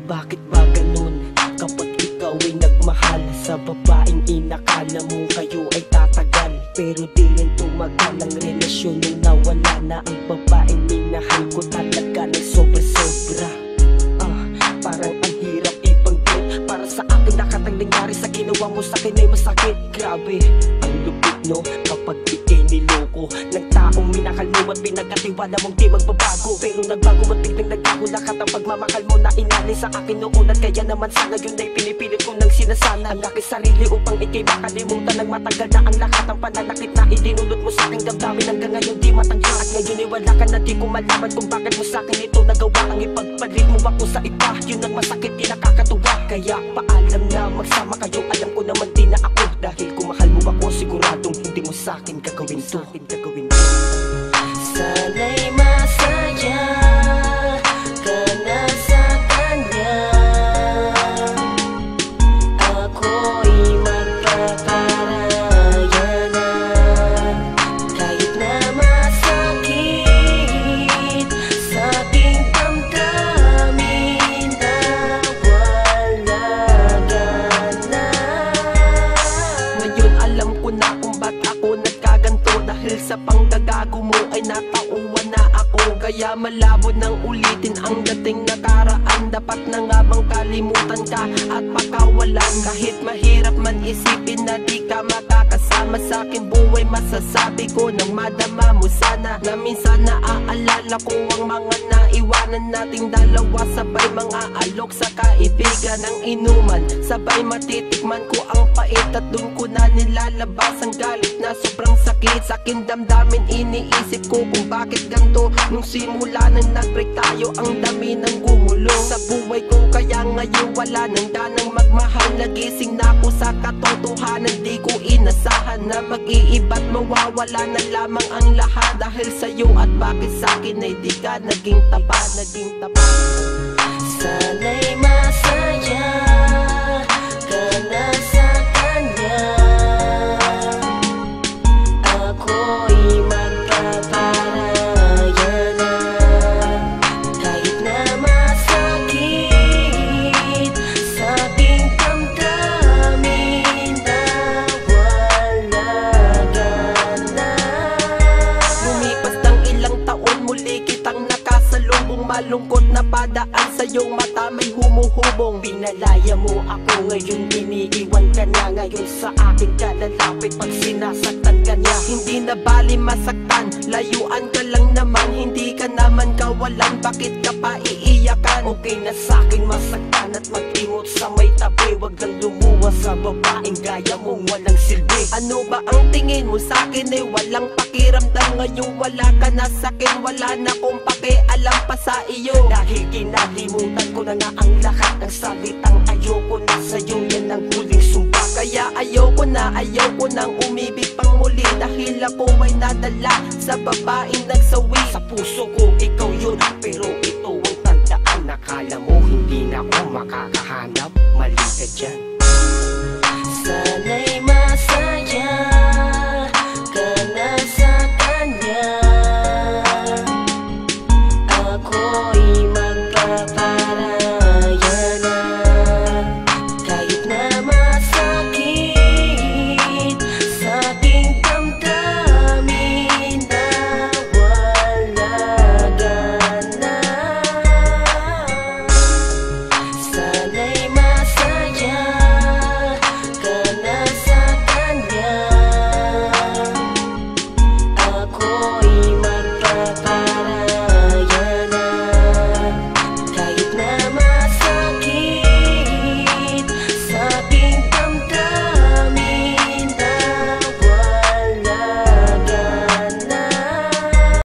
Bakit ba ganun? Kapag ikaw ay nagmahal sa babaeng inakala mo kayo ay tatagal, pero di rin tumagal ang relasyon nung nawala na ang babaeng minahal ko talaga ng sobra-sobra. Parang ang hirap ibanggit. Para sa akin lahat ang nangyari sa ginawa mo sa akin ay masakit. Grabe, ang lupit no kapag ikay niloko ng taong minahal mo at pinagkatiwala mong di magbabago. Pero nagbago at biglang nagbago lahat ang pagmamahal mo na inalay sa akin noon. At kaya naman sa ngayon ay pinipilit ko nang sinasana ang aking sarili upang ikay makalimutan ng matagal na ang lahat ng pananakit na idinulot mo sa aking damdamin. Hanggang ngayon di matanggal at ngayon ay wala ka na, di ko malaman kung bakit mo sa akin ito nagawa. Ang ipagpalit mo ako sa iba, yun ang masakit, di nakakatuwa. Kaya paalam na magsama kayo, alam ko naman di na ako. Dahil kung mahal mo ako, siguradong hindi mo sa akin gagawin to. Sana'y masaya ka na sa kanya, ako'y magkakaraya na. Kahit na masakit sa aking damdamin na wala ka na. Ngayon alam ko na kung ba't ako nagkaganto, dahil sa panggagago mo ay natauwan na ako. Kaya malabo nang ulitin ang dating nakaraan. Dapat na nga bang kalimutan ka at pakawalan? Kahit mahirap man isipin na di ka makakasama sa aking buhay, masasabi ko nang madama mo sana na minsan naaalala ko ang mga naiwanan nating dalawa. Sabay mga alok sa kaibigan ng inuman, sabay matitikman ko ang pait at dun ko na nilalabas ang galit na sobrang sakit sa aking damdamin. Iniisip ko kung bakit ganto nung simula nang nag-break tayo, ang dami ng gumulo sa buhay ko. Kaya ngayon wala nang ganang magmahal, nagising na ako sa katotohanan. Di ko inasahan na mag-iiba't mawawala na lamang ang lahat dahil sa'yo. At bakit sa'kin ay di ka naging tapat. Sana'y masaya ka na sa kanya, ako'y magkakaraya na. Kahit na masakit sa aking damdamin na wala ka na. Lumipas ng ilang taon, muli kitang nakasalubong. Malungkot na padaan sa iyong mata, may humuhubong. Pinalaya mo ako, ngayon iniiwan ka na. Ngayon sa akin ka lalapit pag sinasaktan ka niya. Hindi na bali masaktan, layuan ka lang naman. Hindi ka naman kawalan, bakit ka pa iiyakan? Okay na sa'kin masaktan at mag-imot sa may tabi. Wag lang lumuwas sa babaeng gaya mong walang silbi. Ano ba ang tingin mo sa'kin ay walang pakiramdam? Ngayon wala ka na sa'kin, wala na kong pakialam pa sa iyo. Dahil kinalimutan ko na nga ang lahat ng salitang ayoko na sa'yo, yan ang huling sumpa. Kaya ayoko nang umibig pang muli, dahil ako ay nadala sa babaeng nagsawi. Sa puso ko ikaw yun, pero ito ang